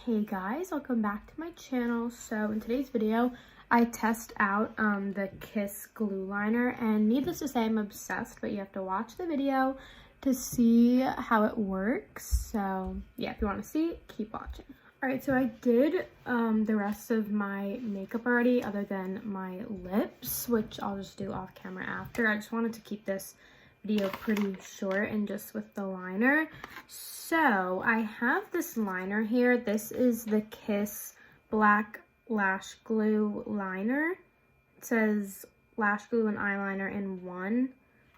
Hey guys, welcome back to my channel. So in today's video, I test out the Kiss glue liner, and needless to say, I'm obsessed, but you have to watch the video to see how it works. So yeah, if you want to see, keep watching. Alright, so I did the rest of my makeup already, other than my lips, which I'll just do off camera after. I just wanted to keep this video pretty short and just with the liner. So I have this liner here. This is the Kiss Black Lash Glue Liner. It says lash glue and eyeliner in one.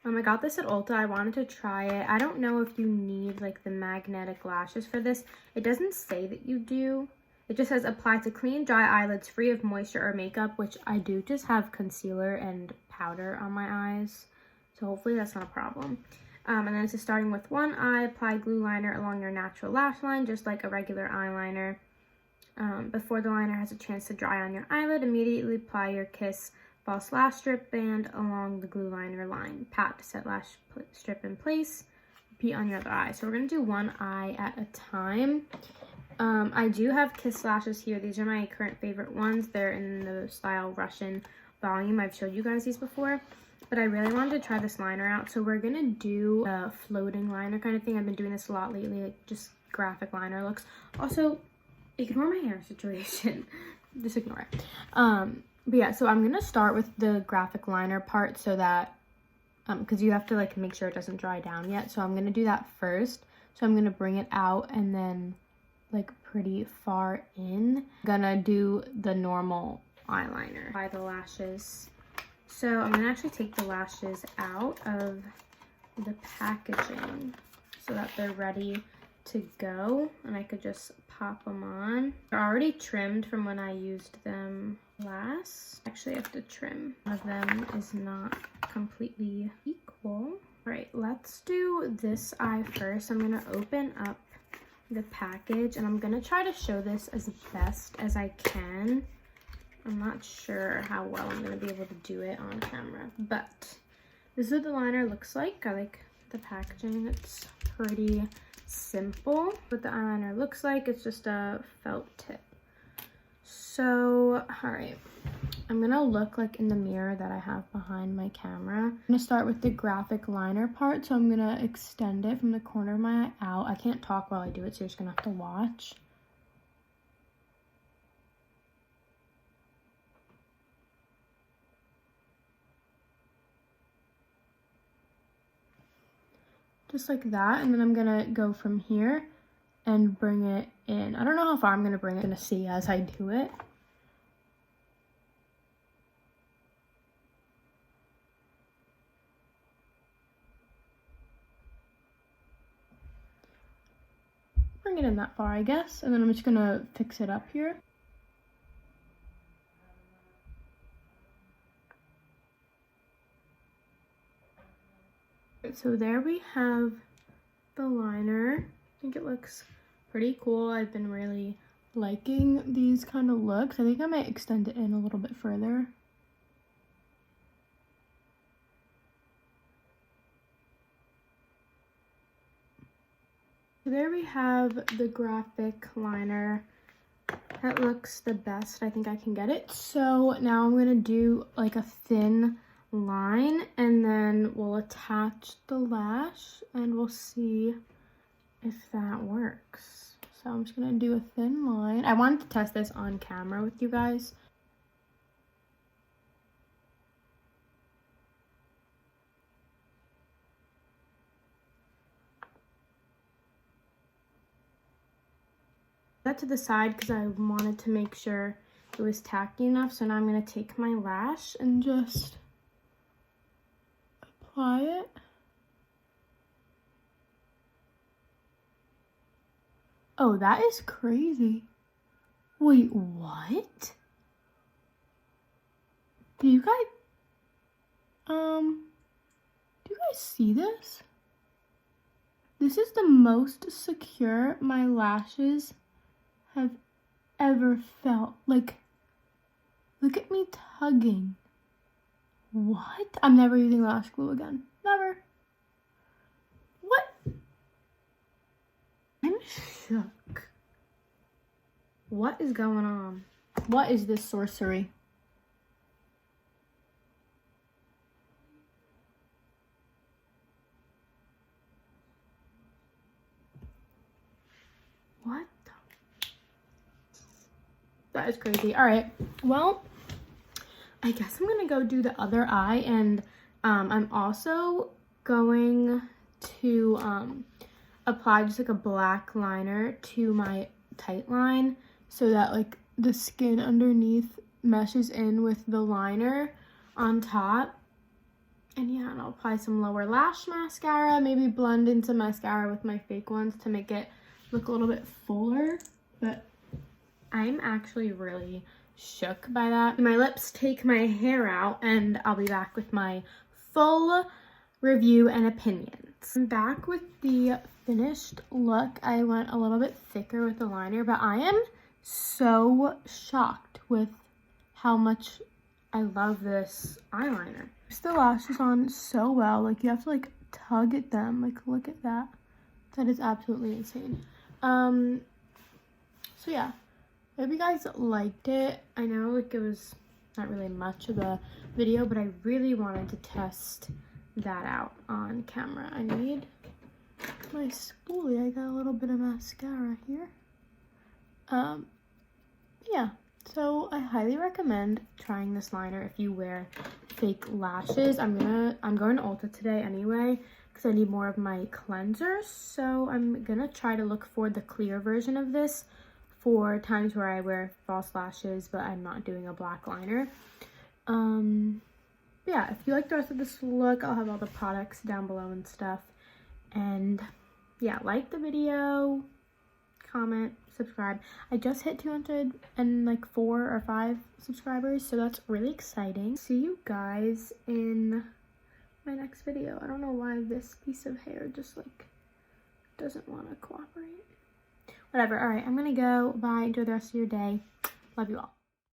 I got this at Ulta. I wanted to try it. I don't know if you need like the magnetic lashes for this. It doesn't say that you do. It just says apply to clean, dry eyelids free of moisture or makeup, which I do just have concealer and powder on my eyes. So hopefully that's not a problem. And then it's just starting with one eye. Apply glue liner along your natural lash line, just like a regular eyeliner. Before the liner has a chance to dry on your eyelid, immediately apply your Kiss false lash strip band along the glue liner line. Pat to set lash strip in place. Repeat on your other eye. So we're going to do one eye at a time. I do have Kiss lashes here. These are my current favorite ones. They're in the style Russian volume. I've showed you guys these before. But I really wanted to try this liner out, so we're gonna do a floating liner kind of thing. I've been doing this a lot lately, like just graphic liner looks. Also, ignore my hair situation. Just ignore it. But yeah, so I'm gonna start with the graphic liner part so that, because you have to like make sure it doesn't dry down yet. So I'm gonna do that first. So I'm gonna bring it out and then like pretty far in. Gonna do the normal eyeliner by the lashes. So I'm gonna actually take the lashes out of the packaging so that they're ready to go, and I could just pop them on. They're already trimmed from when I used them last. Actually, I have to trim. One of them is not completely equal. All right, let's do this eye first. I'm gonna open up the package, and I'm gonna try to show this as best as I can. I'm not sure how well I'm going to be able to do it on camera, but this is what the liner looks like. I like the packaging. It's pretty simple. What the eyeliner looks like, it's just a felt tip. So, all right. I'm going to look like in the mirror that I have behind my camera. I'm going to start with the graphic liner part, so I'm going to extend it from the corner of my eye out. I can't talk while I do it, so you're just going to have to watch. Just like that, and then I'm gonna go from here and bring it in. I don't know how far I'm gonna bring it. I'm gonna see as I do it. Bring it in that far, I guess, and then I'm just gonna fix it up here. So there we have the liner. I think it looks pretty cool. I've been really liking these kind of looks. I think I might extend it in a little bit further. So there we have the graphic liner. That looks the best I think I can get it. So now I'm gonna do like a thin line, and then we'll attach the lash and we'll see if that works. So I'm just gonna do a thin line. I wanted to test this on camera with you guys. That to the side because I wanted to make sure it was tacky enough. So now I'm gonna take my lash and just apply it. Oh, that is crazy. Wait, what? Do you guys see this? This is the most secure my lashes have ever felt. Like, look at me tugging. What? I'm never using lash glue again. Never. What? I'm shook. What is going on? What is this sorcery? What the? That is crazy. All right. Well, I guess I'm going to go do the other eye. And I'm also going to apply just like a black liner to my tight line so that like the skin underneath meshes in with the liner on top. And yeah, and I'll apply some lower lash mascara, maybe blend in some mascara with my fake ones to make it look a little bit fuller. But I'm actually really shook by that. My lips take my hair out, and I'll be back with my full review and opinions. I'm back with the finished look. I went a little bit thicker with the liner, but I am so shocked with how much I love this eyeliner. The lashes on so well. Like, you have to like tug at them. Like, look at that. That is absolutely insane. So yeah, I hope you guys liked it. I know like it was not really much of a video, but I really wanted to test that out on camera. I need my spoolie. I got a little bit of mascara here. Yeah, so I highly recommend trying this liner if you wear fake lashes. I'm going to Ulta today anyway because I need more of my cleanser, so I'm gonna try to look for the clear version of this for times where I wear false lashes but I'm not doing a black liner. Yeah, if you like the rest of this look, I'll have all the products down below and stuff. And yeah, like the video, comment, subscribe. I just hit 204 or 5 subscribers, so that's really exciting. See you guys in my next video. I don't know why this piece of hair just like doesn't want to cooperate. Whatever. All right, I'm gonna go. Bye. Enjoy the rest of your day. Love you all.